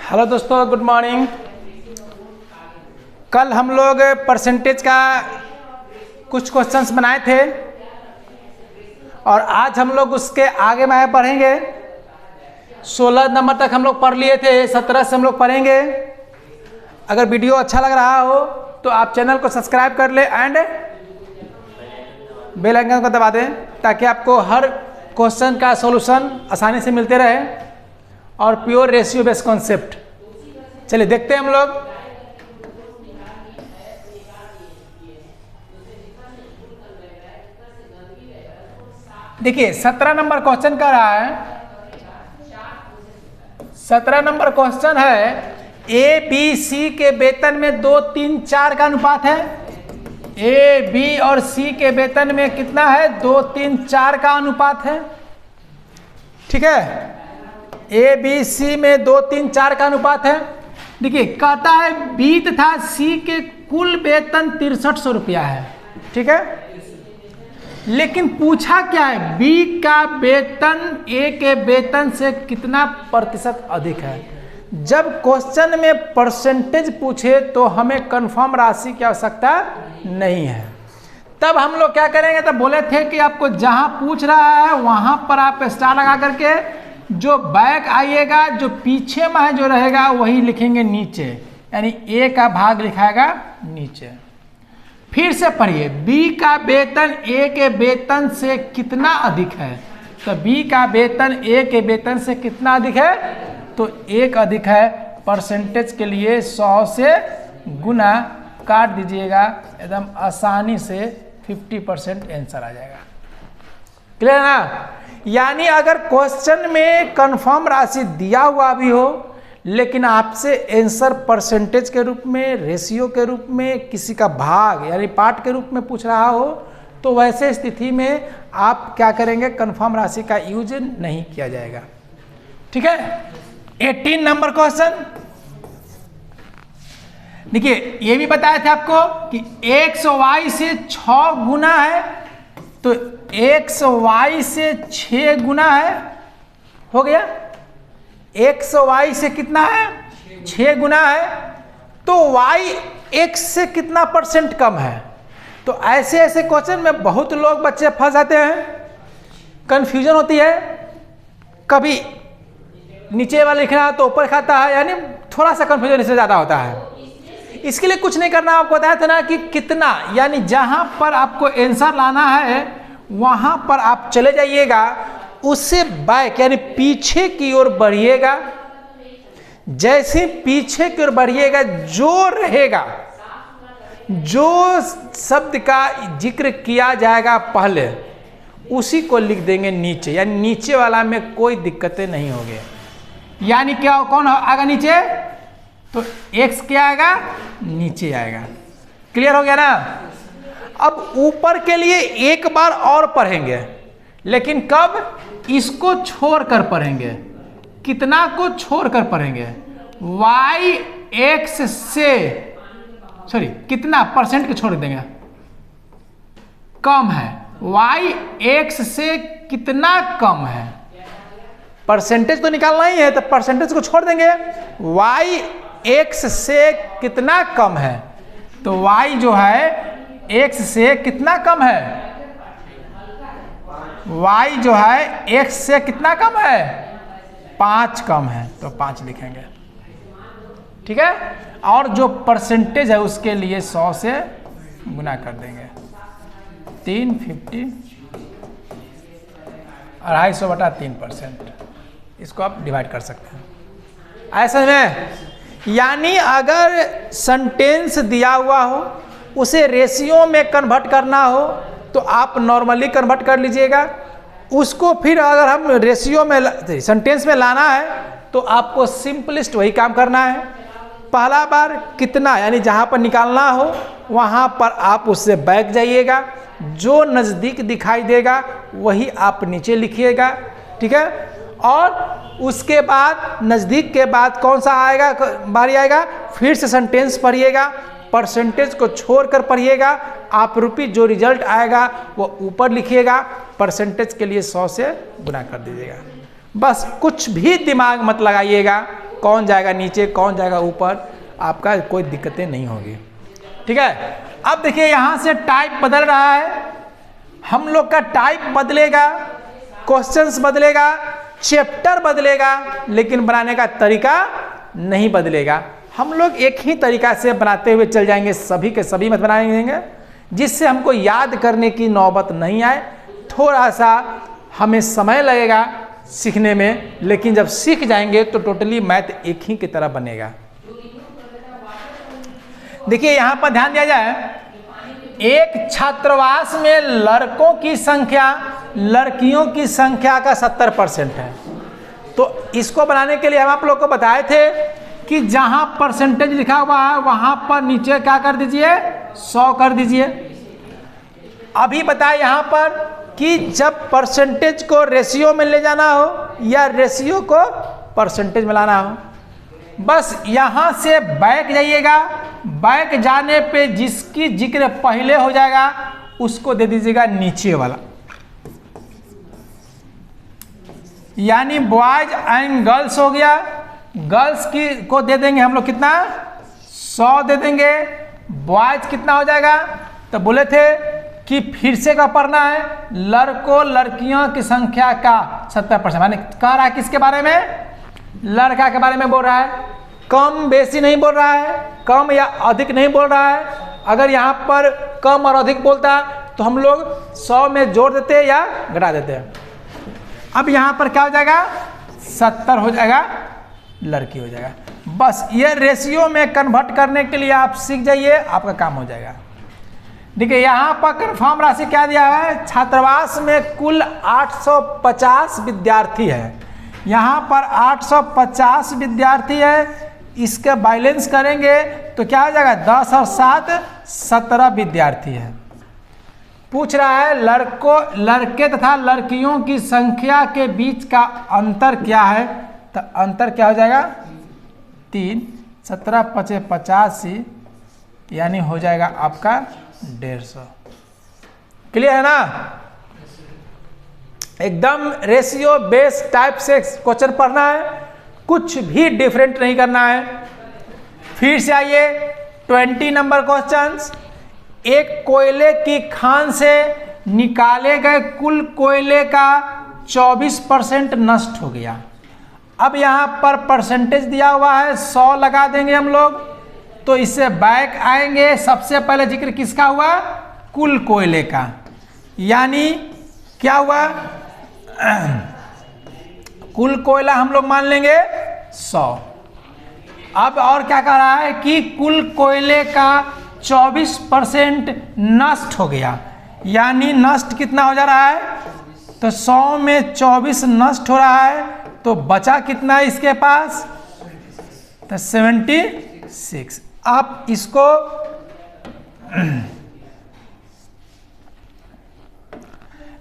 Hello दोस्तों, good morning. कल हम लोग परसेंटेज का कुछ क्वेश्चंस बनाए थे और आज हम लोग उसके आगे में पढ़ेंगे। 16 नंबर तक हम लोग पढ़ लिए थे, 17 से हम लोग पढ़ेंगे। अगर वीडियो अच्छा लग रहा हो तो आप चैनल को सब्सक्राइब कर ले एंड बेल आइकन को दबा दें ताकि आपको हर क्वेश्चन का सॉल्यूशन आसानी से मिलते रहे और प्योर रेशियो बेस्ड कॉन्सेप्ट। चलिए देखते हैं हम लोग। देखिए 17 नंबर क्वेश्चन कर रहा है। 17 नंबर क्वेश्चन है ए बी सी के वेतन में 2, 3, 4 का अनुपात है। ए बी और सी के वेतन में कितना है? 2, 3, 4 का अनुपात है। ठीक है, ए बी सी में 2, 3, 4 का अनुपात है। देखिए कहता है बी तथा सी के कुल वेतन 6300 रुपया है। ठीक है, लेकिन पूछा क्या है? बी का वेतन ए के वेतन से कितना प्रतिशत अधिक है। जब क्वेश्चन में परसेंटेज पूछे तो हमें कंफर्म राशि की आवश्यकता नहीं है। तब हम लोग क्या करेंगे? तब बोले थे कि आपको जहां पूछ रहा है वहां पर आप स्टार लगा करके जो बैक आइएगा, जो पीछे में है जो रहेगा वही लिखेंगे नीचे, यानी ए का भाग लिखाएगा नीचे। फिर से पढ़िए, बी का वेतन ए के वेतन से कितना अधिक है। तो बी का वेतन ए के वेतन से कितना अधिक है? तो 1 अधिक है। परसेंटेज के लिए 100 से गुना काट दीजिएगा, एकदम आसानी से 50% आंसर आ जाएगा। क्लियर ना? यानी अगर क्वेश्चन में कंफर्म राशि दिया हुआ भी हो लेकिन आपसे आंसर परसेंटेज के रूप में, रेशियो के रूप में, किसी का भाग यानी पार्ट के रूप में पूछ रहा हो तो वैसे स्थिति में आप क्या करेंगे? कंफर्म राशि का यूज नहीं किया जाएगा। ठीक है, 18 नंबर क्वेश्चन देखिए, ये भी बताया था आपको कि x y से 6 गुना है, तो x y से 6 गुना है, हो गया। x y से कितना है? 6 गुना है, तो y x से कितना परसेंट कम है। तो ऐसे ऐसे क्वेश्चन में बहुत लोग बच्चे फंस जाते हैं, कंफ्यूजन होती है। कभी नीचे वाला लिखना है तो ऊपर खाता है, यानी थोड़ा सा कंफ्यूजन इससे ज़्यादा होता है। इसके लिए कुछ नहीं करना, आपको बताया था ना कि कितना, यानी जहां पर आपको आंसर लाना है वहां पर आप चले जाइएगा, उससे बैक यानी पीछे की ओर बढ़िएगा। जैसे पीछे की ओर बढ़िएगा, जो रहेगा, जो शब्द का जिक्र किया जाएगा पहले उसी को लिख देंगे नीचे, यानी नीचे वाला में कोई दिक्कतें नहीं होंगे। यानी क्या, कौन आएगा नीचे? तो x क्या आएगा? नीचे आएगा। क्लियर हो गया ना? अब ऊपर के लिए एक बार और पढ़ेंगे, लेकिन कब? इसको छोड़कर पढ़ेंगे। कितना को छोड़कर पढ़ेंगे? y x से, सॉरी, कितना परसेंट को छोड़ देंगे? कम है। y x से कितना कम है? परसेंटेज तो निकालना ही है, तो परसेंटेज को छोड़ देंगे। y x से कितना कम है? तो y जो है x से कितना कम है? y जो है x से कितना कम है? 5 कम है, तो 5 लिखेंगे। ठीक है, और जो परसेंटेज है उसके लिए 100 से गुना कर देंगे। 350 250/3%, इसको आप डिवाइड कर सकते हैं। ऐसा में यानी अगर सेंटेंस दिया हुआ हो, उसे रेशियो में कन्वर्ट करना हो तो आप नॉर्मली कन्वर्ट कर लीजिएगा। उसको फिर अगर हम रेशियो में, सेंटेंस में लाना है तो आपको सिंपलिस्ट वही काम करना है। पहला बार कितना, यानी जहाँ पर निकालना हो वहाँ पर आप उससे बैक जाइएगा, जो नज़दीक दिखाई देगा वही आप नीचे लिखिएगा। ठीक है, और उसके बाद नज़दीक के बाद कौन सा आएगा, बारी आएगा, फिर से सेंटेंस पढ़िएगा, परसेंटेज को छोड़कर पढ़िएगा। आप रुपी जो रिजल्ट आएगा वो ऊपर लिखिएगा, परसेंटेज के लिए 100 से गुना कर दीजिएगा। बस कुछ भी दिमाग मत लगाइएगा, कौन जाएगा नीचे कौन जाएगा ऊपर, आपका कोई दिक्कतें नहीं होगी। ठीक है, अब देखिए यहाँ से टाइप बदल रहा है, हम लोग का टाइप बदलेगा, क्वेश्चंस बदलेगा, चैप्टर बदलेगा, लेकिन बनाने का तरीका नहीं बदलेगा। हम लोग एक ही तरीका से बनाते हुए चल जाएंगे, सभी के सभी मत बनाएंगे, जिससे हमको याद करने की नौबत नहीं आए। थोड़ा सा हमें समय लगेगा सीखने में, लेकिन जब सीख जाएंगे तो टोटली मैथ एक ही की तरह बनेगा। देखिए यहाँ पर ध्यान दिया जाए, एक छात्रावास में लड़कों की संख्या लड़कियों की संख्या का 70% है। तो इसको बनाने के लिए हम आप लोग को बताए थे कि जहां परसेंटेज लिखा हुआ है वहां पर नीचे क्या कर दीजिए, 100 कर दीजिए। अभी बताए यहाँ पर कि जब परसेंटेज को रेशियो में ले जाना हो या रेशियो को परसेंटेज में लाना हो, बस यहाँ से बैक जाइएगा, बैक जाने पे जिसकी जिक्र पहले हो जाएगा उसको दे दीजिएगा नीचे वाला, यानी बॉयज एंड गर्ल्स हो गया। गर्ल्स की को दे देंगे हम लोग कितना, 100 दे देंगे। बॉयज कितना हो जाएगा, तो बोले थे कि फिर से का पढ़ना है, लड़कों लड़कियों की संख्या का 70%, माने कह रहा है किसके बारे में, लड़का के बारे में बोल रहा है। कम बेसी नहीं बोल रहा है, कम या अधिक नहीं बोल रहा है। अगर यहाँ पर कम और अधिक बोलता तो हम लोग 100 में जोड़ देते या घटा देते। अब यहाँ पर क्या हो जाएगा, 70 हो जाएगा, लड़की हो जाएगा। बस ये रेशियो में कन्वर्ट करने के लिए आप सीख जाइए, आपका काम हो जाएगा। देखिए यहाँ पर कन्फर्म राशि क्या दिया है, छात्रावास में कुल 850 विद्यार्थी है। यहाँ पर 850 विद्यार्थी है, इसके बैलेंस करेंगे तो क्या हो जाएगा, 10 और 7 17 विद्यार्थी है। पूछ रहा है लड़के तथा लड़कियों की संख्या के बीच का अंतर क्या है, तो अंतर क्या हो जाएगा, 3, 17 5 85, यानी हो जाएगा आपका 150। क्लियर है ना, एकदम रेशियो बेस टाइप से क्वेश्चन पढ़ना है, कुछ भी डिफरेंट नहीं करना है। फिर से आइए 20 नंबर क्वेश्चंस। एक कोयले की खान से निकाले गए कुल कोयले का 24% नष्ट हो गया। अब यहाँ पर परसेंटेज दिया हुआ है, 100 लगा देंगे हम लोग, तो इससे बैक आएंगे। सबसे पहले जिक्र किसका हुआ, कुल कोयले का, यानी क्या हुआ, कुल कोयला हम लोग मान लेंगे 100। अब और क्या कह रहा है कि कुल कोयले का 24% नष्ट हो गया, यानी नष्ट कितना हो जा रहा है, तो 100 में 24 नष्ट हो रहा है, तो बचा कितना इसके पास, तो 76। आप इसको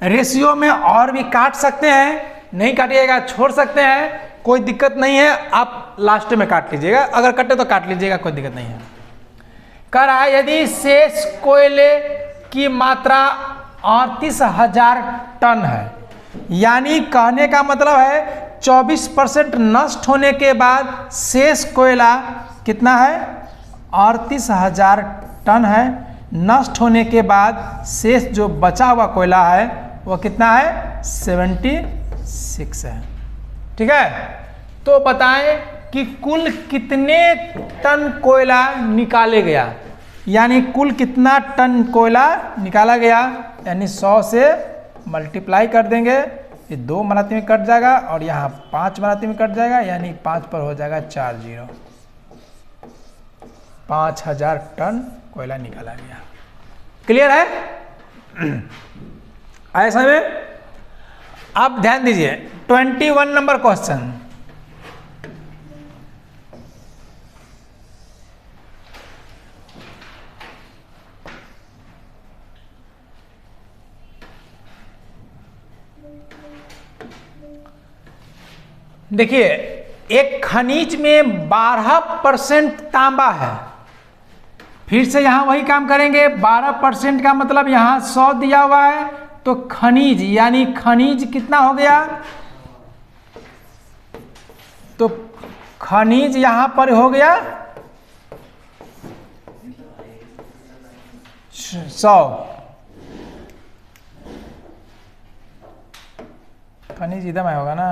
रेशियो में और भी काट सकते हैं, नहीं काटिएगा छोड़ सकते हैं, कोई दिक्कत नहीं है। आप लास्ट में काट लीजिएगा, अगर कटे तो काट लीजिएगा, कोई दिक्कत नहीं है। कह रहा है यदि शेष कोयले की मात्रा 38,000 टन है, यानी कहने का मतलब है 24% नष्ट होने के बाद शेष कोयला कितना है, 38,000 टन है। नष्ट होने के बाद शेष जो बचा हुआ कोयला है वो कितना है, 76 है। ठीक है, तो बताएं कि कुल कितने टन कोयला निकाले गया, यानी कुल कितना टन कोयला निकाला गया, यानी 100 से मल्टीप्लाई कर देंगे, ये 2 मराठी में कट जाएगा और यहाँ 5 मराठी में कट जाएगा, यानी 5 पर हो जाएगा 4 0, 5000 टन कोयला निकाला गया। क्लियर है ऐसा में। अब ध्यान दीजिए 21 नंबर क्वेश्चन। देखिए एक खनिज में 12% तांबा है। फिर से यहां वही काम करेंगे, 12% का मतलब यहां 100 दिया हुआ है, तो खनिज यानी खनिज कितना हो गया, तो खनिज यहां पर हो गया 100, खनिज इधर में होगा ना,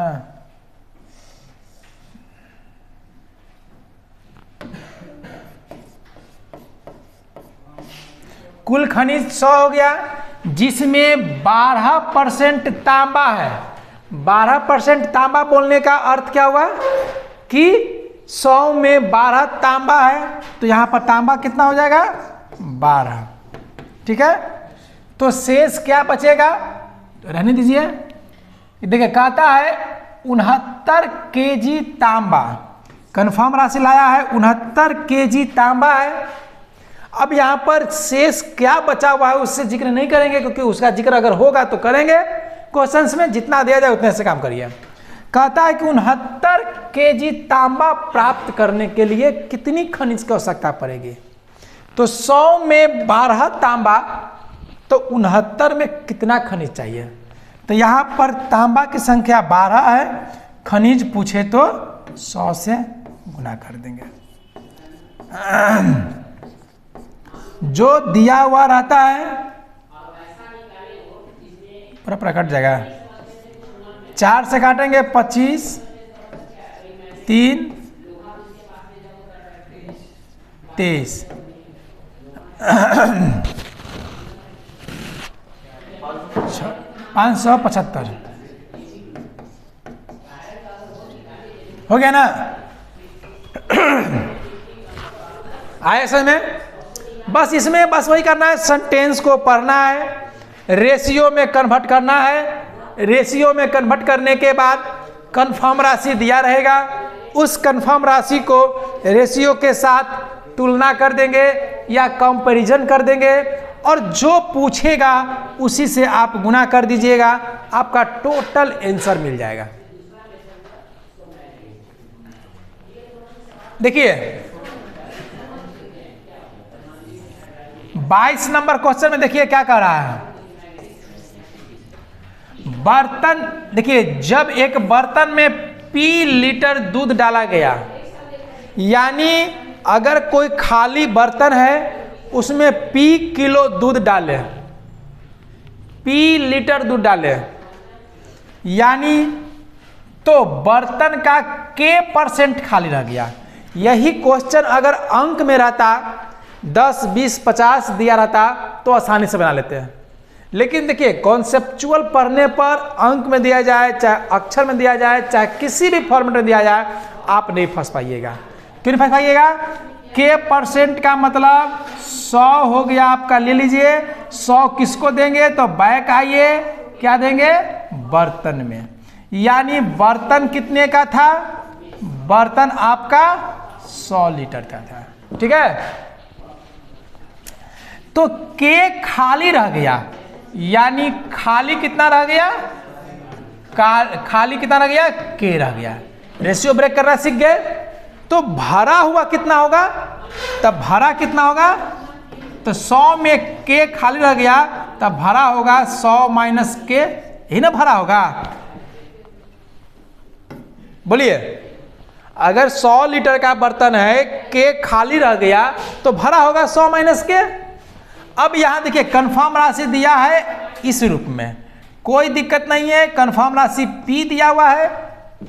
कुल खनिज 100 हो गया, जिसमें 12% तांबा है। 12% तांबा बोलने का अर्थ क्या हुआ कि 100 में 12 तांबा है, तो यहां पर तांबा कितना हो जाएगा 12। ठीक है, तो शेष क्या बचेगा, रहने दीजिए। देखिए कहता है 69 केजी तांबा, कन्फर्म राशि लाया है 69 केजी तांबा है। अब यहां पर शेष क्या बचा हुआ है उससे जिक्र नहीं करेंगे, क्योंकि उसका जिक्र अगर होगा तो करेंगे क्वेश्चंस में, जितना दिया जाए उतने से काम करिए। कहता है कि 69 केजी तांबा प्राप्त करने के लिए कितनी खनिज की आवश्यकता पड़ेगी। तो 100 में 12 तांबा, तो 69 में कितना खनिज चाहिए। तो यहां पर तांबा की संख्या 12 है, खनिज पूछे तो 100 से गुना कर देंगे। जो दिया हुआ रहता है पूरा प्रकट जाएगा, 4 से काटेंगे 25, 3, 23, 575 हो गया ना। आए समझ में, बस इसमें बस वही करना है, सेंटेंस को पढ़ना है, रेशियो में कन्वर्ट करना है, रेशियो में कन्वर्ट करने के बाद कन्फर्म राशि दिया रहेगा, उस कन्फर्म राशि को रेशियो के साथ तुलना कर देंगे या कंपैरिजन कर देंगे, और जो पूछेगा उसी से आप गुना कर दीजिएगा, आपका टोटल आंसर मिल जाएगा। देखिए 22 नंबर क्वेश्चन में देखिए क्या कह रहा है, बर्तन, देखिए जब एक बर्तन में P लीटर दूध डाला गया, यानी अगर कोई खाली बर्तन है उसमें P किलो दूध डाले, P लीटर दूध डाले, यानी तो बर्तन का K% खाली रह गया। यही क्वेश्चन अगर अंक में रहता 10, 20, 50 दिया रहता तो आसानी से बना लेते हैं, लेकिन देखिए कॉन्सेप्चुअल पढ़ने पर अंक में दिया जाए, चाहे अक्षर में दिया जाए, चाहे किसी भी फॉर्मेट में दिया जाए, आप नहीं फंस पाइएगा। क्यों नहीं फंस पाइएगा, K% का मतलब 100 हो गया आपका, ले लीजिए 100 किसको देंगे, तो बैक आइए, क्या देंगे बर्तन में, यानी बर्तन कितने का था, बर्तन आपका 100 लीटर का था। ठीक है, तो K खाली रह गया, यानी खाली कितना रह गया, खाली कितना रह गया, K रह गया। रेशियो ब्रेक करना सीख गए, तो भरा हुआ कितना होगा, तब भरा कितना होगा, तो 100 में K खाली रह गया, तब भरा होगा 100 माइनस K, यही ना भरा होगा। बोलिए, अगर 100 लीटर का बर्तन है, K खाली रह गया, तो भरा होगा 100 माइनस K। अब यहां देखिए कन्फर्म राशि दिया है इस रूप में, कोई दिक्कत नहीं है, कन्फर्म राशि P दिया हुआ है।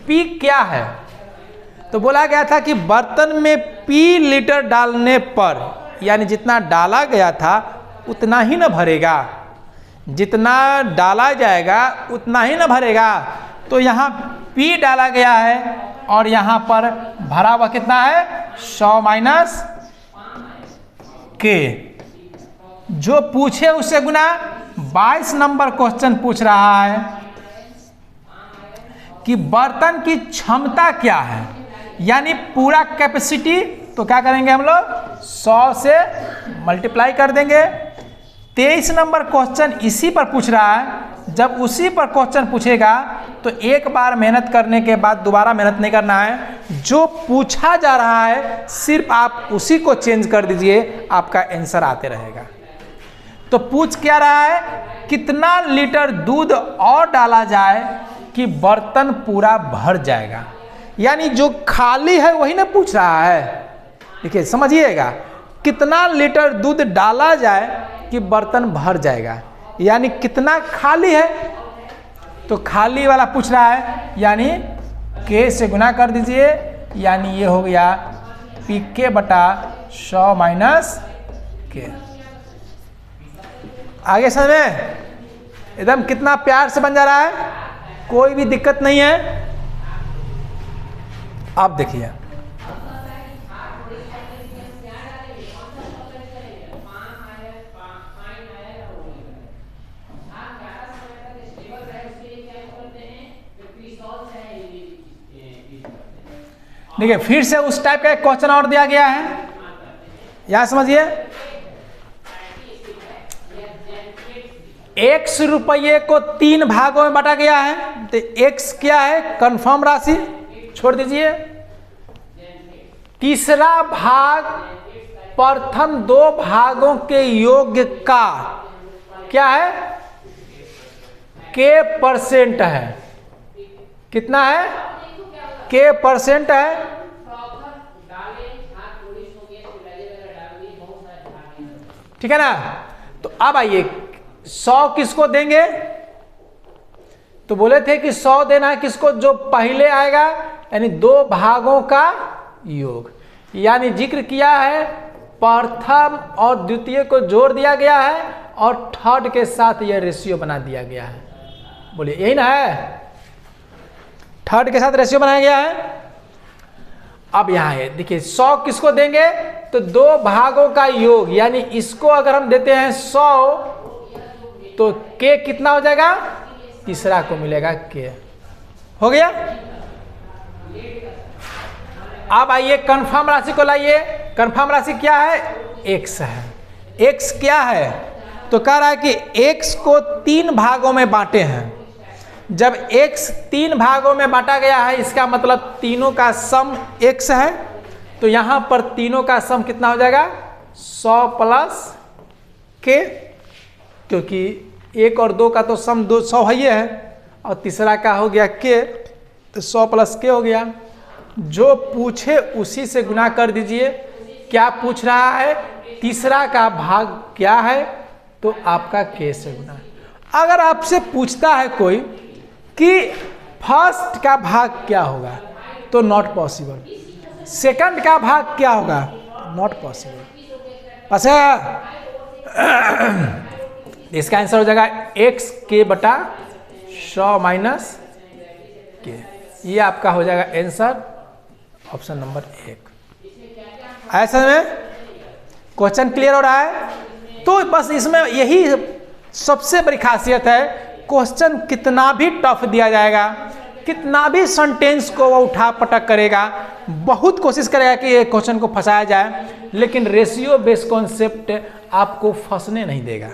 P क्या है, तो बोला गया था कि बर्तन में P लीटर डालने पर, यानी जितना डाला गया था उतना ही ना भरेगा, जितना डाला जाएगा उतना ही ना भरेगा। तो यहाँ P डाला गया है और यहाँ पर भरा हुआ कितना है, 100 माइनस K, जो पूछे उससे गुना। 22 नंबर क्वेश्चन पूछ रहा है कि बर्तन की क्षमता क्या है, यानी पूरा कैपेसिटी, तो क्या करेंगे हम लोग 100 से मल्टीप्लाई कर देंगे। 23 नंबर क्वेश्चन इसी पर पूछ रहा है, जब उसी पर क्वेश्चन पूछेगा तो एक बार मेहनत करने के बाद दोबारा मेहनत नहीं करना है, जो पूछा जा रहा है सिर्फ आप उसी को चेंज कर दीजिए, आपका आंसर आते रहेगा। तो पूछ क्या रहा है, कितना लीटर दूध और डाला जाए कि बर्तन पूरा भर जाएगा, यानी जो खाली है वही ना पूछ रहा है। देखिए समझिएगा, कितना लीटर दूध डाला जाए कि बर्तन भर जाएगा, यानी कितना खाली है, तो खाली वाला पूछ रहा है, यानी के से गुना कर दीजिए, यानी ये हो गया PK बटा 100 माइनस के। आगे समझ में एकदम कितना प्यार से बन जा रहा है, कोई भी दिक्कत नहीं है। आप देखिए देखिए, फिर से उस टाइप का एक क्वेश्चन और दिया गया है, यहां समझिए। x रुपये को 3 भागों में बांटा गया है, तो x क्या है, कंफर्म राशि छोड़ दीजिए। तीसरा भाग प्रथम 2 भागों के योग का क्या है, k परसेंट है। कितना है, k परसेंट है। ठीक है ना। तो अब आइए 100 किसको देंगे, तो बोले थे कि 100 देना है किसको, जो पहले आएगा, यानी 2 भागों का योग। यानी जिक्र किया है प्रथम और द्वितीय को जोड़ दिया गया है और थर्ड के साथ यह रेशियो बना दिया गया है। बोलिए यही ना है, थर्ड के साथ रेशियो बनाया गया है। अब यहां है देखिए 100 किसको देंगे, तो 2 भागों का योग, यानी इसको अगर हम देते हैं 100 तो k कितना हो जाएगा, तीसरा को मिलेगा k। हो गया। अब आइए कंफर्म राशि को लाइए। कंफर्म राशि क्या है, x है। x क्या है, तो कह रहा है कि x को 3 भागों में बांटे हैं। जब x 3 भागों में बांटा गया है, इसका मतलब तीनों का सम x है, तो यहां पर तीनों का सम कितना हो जाएगा, 100 प्लस k, क्योंकि 1 और 2 का तो सम 100 ही है, और तीसरा का हो गया k, तो 100 प्लस k हो गया। जो पूछे उसी से गुना कर दीजिए। क्या पूछ रहा है, तीसरा का भाग क्या है, तो आपका k से गुना। अगर आपसे पूछता है कोई कि फर्स्ट का भाग क्या होगा, तो नॉट पॉसिबल। सेकंड का भाग क्या होगा, नॉट पॉसिबल। अच्छा, इसका आंसर हो जाएगा x k बटा 100 माइनस k। ये आपका हो जाएगा आंसर, ऑप्शन नंबर 1। ऐसे में क्वेश्चन क्लियर हो रहा है। तो बस इसमें यही सबसे बड़ी खासियत है, क्वेश्चन कितना भी टफ दिया जाएगा, कितना भी सेंटेंस को वो उठा पटक करेगा, बहुत कोशिश करेगा कि ये क्वेश्चन को फंसाया जाए, लेकिन रेशियो बेस्ड कॉन्सेप्ट आपको फंसने नहीं देगा।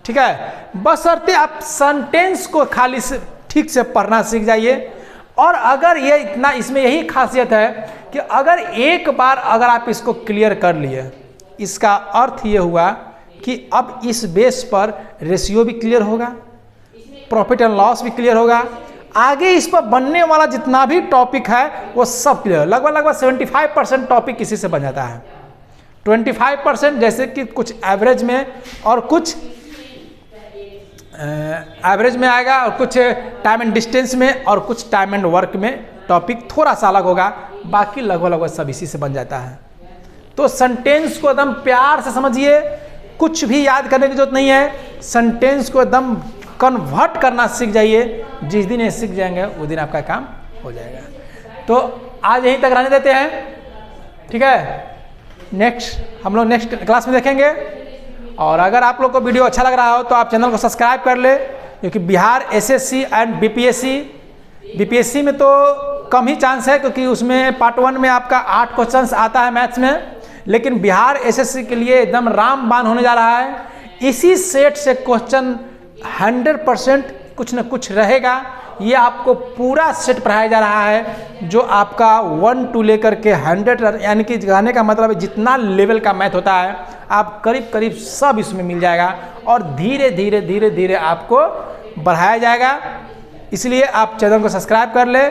ठीक है, बशर्ते आप सेंटेंस को खाली से ठीक से पढ़ना सीख जाइए। और अगर ये इतना, इसमें यही खासियत है कि अगर एक बार अगर आप इसको क्लियर कर लिए, इसका अर्थ ये हुआ कि अब इस बेस पर रेशियो भी क्लियर होगा, प्रॉफिट एंड लॉस भी क्लियर होगा, आगे इस पर बनने वाला जितना भी टॉपिक है वो सब क्लियर। लगभग 75% टॉपिक इसी से बन जाता है। 25% जैसे कि कुछ एवरेज में और कुछ एवरेज में आएगा, और कुछ टाइम एंड डिस्टेंस में, और कुछ टाइम एंड वर्क में टॉपिक थोड़ा सा अलग होगा, बाकी लगभग सब इसी से बन जाता है। तो सेंटेंस को एकदम प्यार से समझिए, कुछ भी याद करने की जरूरत नहीं है, सेंटेंस को एकदम कन्वर्ट करना सीख जाइए। जिस दिन ये सीख जाएंगे उस दिन आपका काम हो जाएगा। तो आज यहीं तक रहने देते हैं, ठीक है। नेक्स्ट हम लोग नेक्स्ट क्लास में देखेंगे। और अगर आप लोग को वीडियो अच्छा लग रहा हो तो आप चैनल को सब्सक्राइब कर ले, क्योंकि बिहार एसएससी एंड बीपीएससी में तो कम ही चांस है, क्योंकि उसमें पार्ट 1 में आपका 8 क्वेश्चंस आता है मैथ्स में, लेकिन बिहार एसएससी के लिए एकदम रामबाण होने जा रहा है। इसी सेट से क्वेश्चन 100% कुछ न कुछ रहेगा। ये आपको पूरा सेट पढ़ाया जा रहा है, जो आपका 1 to लेकर के 100, यानी कि कहने का मतलब है जितना लेवल का मैथ होता है आप करीब करीब सब इसमें मिल जाएगा, और धीरे धीरे धीरे धीरे आपको बढ़ाया जाएगा। इसलिए आप चैनल को सब्सक्राइब कर ले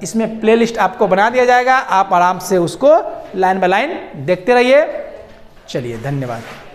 इसमें प्लेलिस्ट आपको बना दिया जाएगा, आप आराम से उसको लाइन बाय लाइन देखते रहिए। चलिए, धन्यवाद।